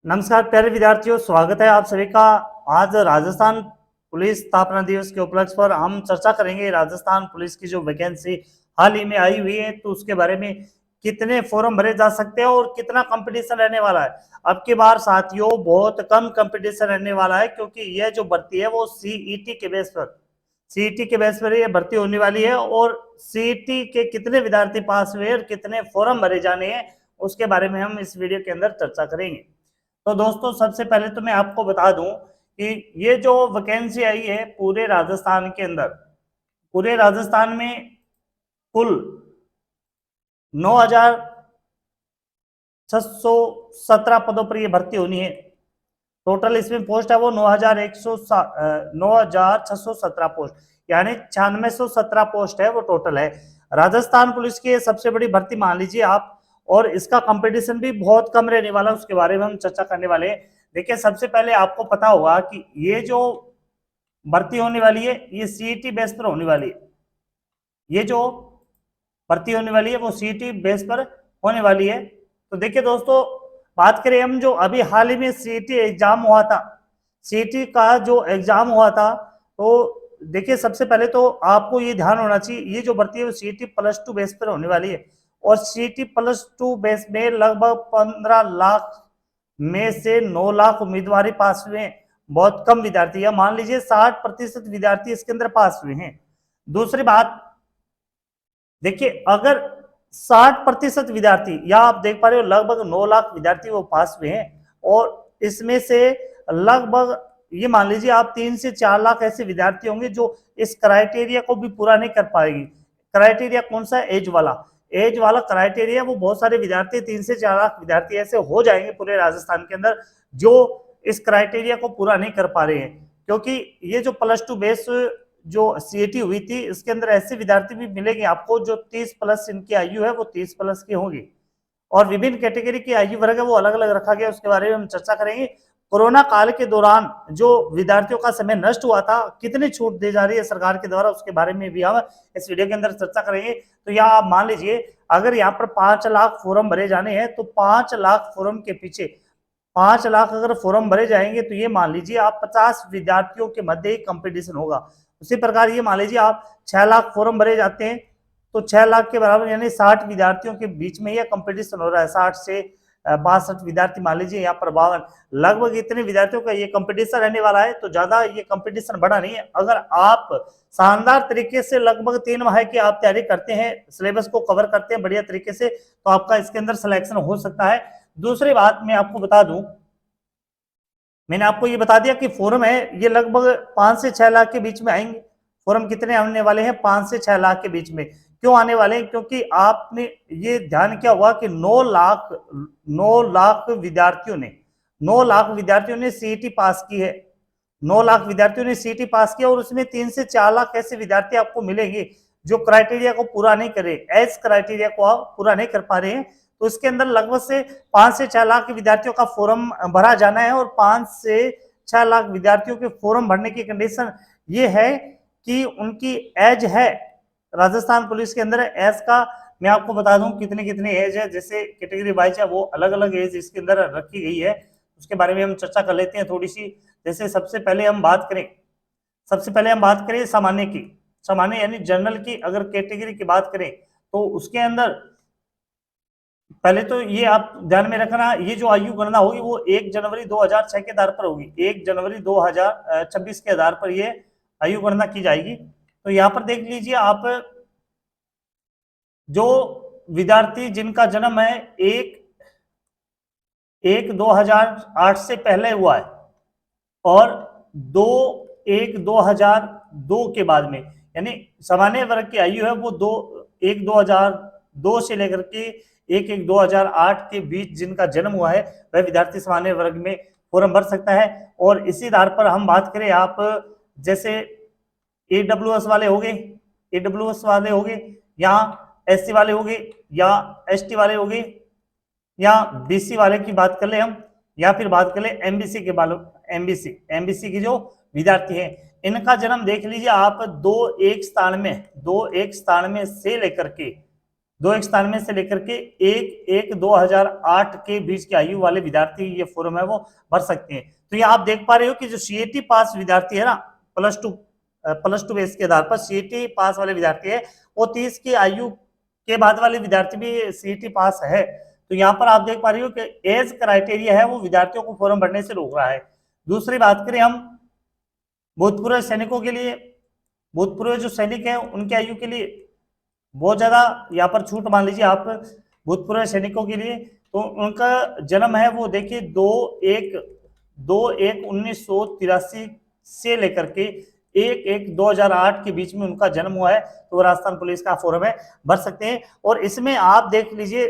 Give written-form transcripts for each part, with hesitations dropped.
नमस्कार प्यारे विद्यार्थियों, स्वागत है आप सभी का। आज राजस्थान पुलिस स्थापना दिवस के उपलक्ष्य पर हम चर्चा करेंगे राजस्थान पुलिस की जो वैकेंसी हाल ही में आई हुई है तो उसके बारे में कितने फॉर्म भरे जा सकते हैं और कितना कंपटीशन रहने वाला है। अब की बार साथियों बहुत कम कंपटीशन रहने वाला है क्योंकि यह जो भर्ती है वो सीईटी के बेस पर ये भर्ती होने वाली है और सीईटी के कितने विद्यार्थी पास हुए और कितने फॉर्म भरे जाने हैं उसके बारे में हम इस वीडियो के अंदर चर्चा करेंगे। तो दोस्तों सबसे पहले तो मैं आपको बता दूं कि ये जो वैकेंसी आई है पूरे राजस्थान में कुल 9,617 पदों पर ये भर्ती होनी है। टोटल इसमें पोस्ट है वो 9,617 पोस्ट, यानी 9617 पोस्ट है वो टोटल है। राजस्थान पुलिस की सबसे बड़ी भर्ती मान लीजिए आप, और इसका कंपटीशन भी बहुत कम रहने वाला है, उसके बारे में हम चर्चा करने वाले हैं। देखिए सबसे पहले आपको पता होगा कि ये जो भर्ती होने वाली है ये सीईटी बेस पर होने वाली है। ये जो भर्ती होने वाली है वो सीईटी बेस पर होने वाली है। तो देखिए दोस्तों, बात करें हम जो अभी हाल ही में सीईटी एग्जाम हुआ था, सीईटी का जो एग्जाम हुआ था, तो देखिए सबसे पहले तो आपको ये ध्यान होना चाहिए ये जो भर्ती है वो सीईटी +2 बेस पर होने वाली है और सीईटी +2 बेस में लगभग 15 लाख में से 9 लाख उम्मीदवार ही पास हुए हैं। बहुत कम विद्यार्थी है, मान लीजिए 60% विद्यार्थी इसके अंदर पास हुए हैं। दूसरी बात देखिए, अगर 60% विद्यार्थी, या आप देख पा रहे हो लगभग 9 लाख विद्यार्थी वो पास हुए हैं और इसमें से लगभग ये मान लीजिए आप 3 से 4 लाख ऐसे विद्यार्थी होंगे जो इस क्राइटेरिया को भी पूरा नहीं कर पाएगी। क्राइटेरिया कौन सा है? एज वाला क्राइटेरिया। वो बहुत सारे विद्यार्थी 3 से 4 लाख विद्यार्थी ऐसे हो जाएंगे पूरे राजस्थान के अंदर जो इस क्राइटेरिया को पूरा नहीं कर पा रहे हैं, क्योंकि ये जो +2 बेस जो सीईटी हुई थी इसके अंदर ऐसे विद्यार्थी भी मिलेंगे आपको जो 30+ इनकी आयु है वो 30+ की होगी और विभिन्न कैटेगरी की आयु वर्ग है वो अलग अलग रखा गया, उसके बारे में हम चर्चा करेंगे। कोरोना काल के दौरान जो विद्यार्थियों का समय नष्ट हुआ था, कितनी छूट दी जा रही है सरकार के द्वारा, उसके बारे में भी हम इस वीडियो के अंदर चर्चा करेंगे। तो यहाँ आप मान लीजिए अगर यहाँ पर 5 लाख फॉर्म भरे जाने हैं तो 5 लाख फॉर्म के पीछे 5 लाख अगर फॉर्म भरे जाएंगे तो ये मान लीजिए आप 50 विद्यार्थियों के मध्य ही कंपटीशन होगा। उसी प्रकार ये मान लीजिए आप 6 लाख फॉर्म भरे जाते हैं तो 6 लाख के बराबर यानी 60 विद्यार्थियों के बीच में यह कंपटीशन हो रहा है। 60 से 62 विद्यार्थी मान लीजिए, यहाँ पर 52, लगभग इतने विद्यार्थियों का ये कंपटीशन रहने वाला है। तो ज्यादा ये कंपटीशन बड़ा नहीं है। अगर आप शानदार तरीके से लगभग 3 माह की आप तैयारी करते हैं, सिलेबस को कवर करते हैं बढ़िया तरीके से, तो आपका इसके अंदर सिलेक्शन हो सकता है। दूसरी बात मैं आपको बता दूं, मैंने आपको ये बता दिया कि फॉर्म है ये लगभग 5 से 6 लाख के बीच में आएंगे। फॉर्म कितने आने वाले हैं? 5 से 6 लाख के बीच में। क्यों आने वाले हैं? क्योंकि आपने ये ध्यान किया हुआ कि 9 लाख विद्यार्थियों ने सीईटी पास की है। 9 लाख विद्यार्थियों ने सीईटी पास किया और उसमें 3 से 4 लाख ऐसे विद्यार्थी आपको मिलेंगे जो क्राइटेरिया को पूरा नहीं करे, एज क्राइटेरिया को आप पूरा नहीं कर पा रहे हैं। तो इसके अंदर लगभग से 5 से 6 लाख विद्यार्थियों का फॉर्म भरा जाना है और 5 से 6 लाख विद्यार्थियों के फॉर्म भरने की कंडीशन ये है कि उनकी एज है। राजस्थान पुलिस के अंदर एज का मैं आपको बता दूं कितने कितने एज है, जैसे कैटेगरी वाइज है वो अलग अलग एज इसके अंदर रखी गई है, उसके बारे में हम चर्चा कर लेते हैं थोड़ी सी। जैसे सबसे पहले हम बात करें सामान्य यानी जनरल की अगर कैटेगरी की बात करें तो उसके अंदर पहले तो ये आप ध्यान में रखना, ये जो आयु गणना होगी वो 1 जनवरी 2006 के आधार पर होगी। 1 जनवरी 2026 के आधार पर ये आयु गणना की जाएगी। तो यहाँ पर देख लीजिए आप, जो विद्यार्थी जिनका जन्म है 1/1/2008 से पहले हुआ है और 2/1/2002 के बाद में, यानी सामान्य वर्ग की आयु है वो 2/1/2002 से लेकर के 1/1/2008 के बीच जिनका जन्म हुआ है वह विद्यार्थी सामान्य वर्ग में फॉर्म भर सकता है। और इसी आधार पर हम बात करें, आप जैसे AWS वाले हो गए या SC वाले हो गए या ST वाले हो गए या BC वाले की बात कर ले हम, या फिर बात कर ले MBC के बालों, MBC की जो विद्यार्थी हैं इनका जन्म देख लीजिए आप 2/1/97 से लेकर के 291 से लेकर के 1/1/2008 के बीच की आयु वाले विद्यार्थी ये फॉर्म है वो भर सकते हैं। तो ये आप देख पा रहे हो कि जो सीईटी पास विद्यार्थी है ना, प्लस टू बेस के आधार पर सीईटी पास वाले विद्यार्थी है, वो 30 की आयु के बाद वाले विद्यार्थी भी सीईटी पास है। तो यहाँ पर आप देख पा रहे हो कि एज क्राइटेरिया है वो विद्यार्थियों को फॉर्म भरने से रोक रहा है। दूसरी बात करें हम भूतपूर्व सैनिकों के लिए, भूतपूर्व जो सैनिक है उनकी आयु के लिए बहुत ज्यादा यहाँ पर छूट मान लीजिए आप भूतपूर्व सैनिकों के लिए, तो उनका जन्म है वो देखिए 2/1/1983 से लेकर के 1/1/2008 के बीच में उनका जन्म हुआ है, तो वो राजस्थान पुलिस का फॉर्म है भर सकते हैं। और इसमें आप देख लीजिए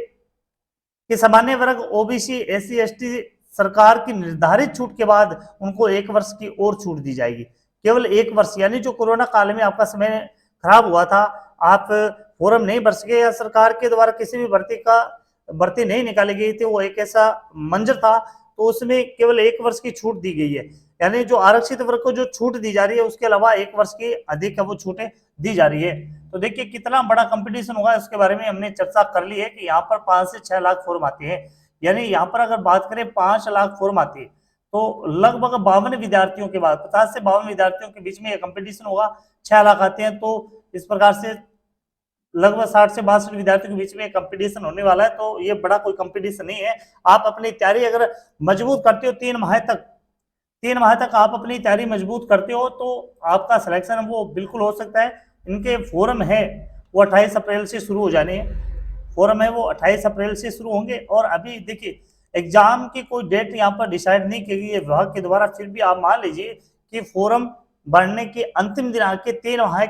कि सामान्य वर्ग, ओबीसी, एससी, एसटी सरकार की निर्धारित छूट के बाद उनको 1 वर्ष की और छूट दी जाएगी, केवल 1 वर्ष। यानी जो कोरोना काल में आपका समय खराब हुआ था, आप फॉर्म नहीं भर सके या सरकार के द्वारा किसी भी भर्ती नहीं निकाली गई थी, वो एक ऐसा मंजर था, तो उसमें केवल 1 वर्ष की छूट दी गई है। यानी जो आरक्षित वर्ग को जो छूट दी जा रही है उसके अलावा 1 वर्ष की अधिक वो छूटें दी जा रही है। तो देखिए कितना बड़ा कंपटीशन होगा, इसके बारे में हमने चर्चा कर ली है कि यहाँ पर 5 से 6 लाख फॉर्म आते हैं। यानी यहाँ पर अगर बात करें 5 लाख फॉर्म आती है तो लगभग 52 विद्यार्थियों के बाद 50 से 52 विद्यार्थियों के बीच में यह कंपटीशन होगा। 6 लाख आते हैं तो इस प्रकार से लगभग 60 से 62 विद्यार्थियों के बीच में कंपटीशन होने वाला है। तो ये बड़ा कोई कंपटीशन नहीं है। आप अपनी तैयारी अगर मजबूत करते हो 3 माह तक आप अपनी तैयारी मजबूत करते हो तो आपका सिलेक्शन वो बिल्कुल हो सकता है। इनके फॉर्म है वो 28 अप्रैल से शुरू हो जाने हैं, फॉर्म है वो 28 अप्रैल से शुरू होंगे। और अभी देखिए एग्जाम की कोई डेट यहाँ पर डिसाइड नहीं की गई है विभाग के द्वारा, फिर भी आप मान लीजिए कि फॉर्म भरने के अंतिम दिनांक के 3 माह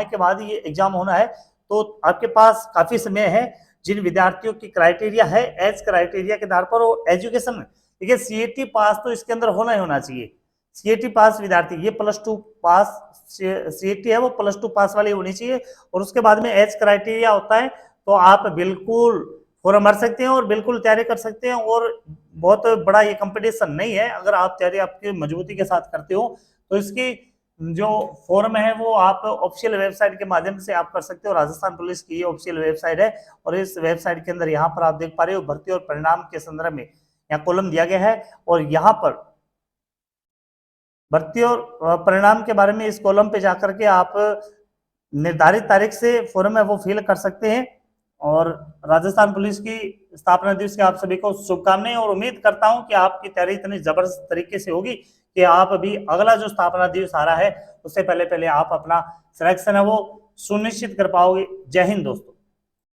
के बाद ये एग्जाम होना है। तो आपके पास काफी समय है। जिन विद्यार्थियों की क्राइटेरिया है एज क्राइटेरिया के आधार पर वो एजुकेशन, देखिए सीईटी पास तो इसके अंदर होना ही होना चाहिए। सीईटी पास विद्यार्थी ये +2 पास, सीईटी है वो +2 पास वाली होनी चाहिए। और उसके बाद में एज क्राइटेरिया होता है, तो आप बिल्कुल फॉर्म भर सकते हैं और बिल्कुल तैयारी कर सकते हैं। और बहुत बड़ा ये कंपटीशन नहीं है। अगर आप तैयारी आपकी मजबूती के साथ करते हो तो इसकी जो फॉर्म है वो आप ऑफिशियल वेबसाइट के माध्यम से आप कर सकते हो। राजस्थान पुलिस की ये ऑफिशियल वेबसाइट है और इस वेबसाइट के अंदर यहाँ पर आप देख पा रहे हो भर्ती और परिणाम के संदर्भ में यहाँ कॉलम दिया गया है। और यहाँ पर भर्ती और परिणाम के बारे में इस कॉलम पे जाकर के आप निर्धारित तारीख से फॉर्म है वो फिल कर सकते हैं। और राजस्थान पुलिस की स्थापना दिवस की आप सभी को शुभकामनाएं। और उम्मीद करता हूं कि आपकी तैयारी इतनी जबरदस्त तरीके से होगी कि आप अभी अगला जो स्थापना दिवस आ रहा है उससे पहले आप अपना सिलेक्शन है वो सुनिश्चित कर पाओगे। जय हिंद दोस्तों।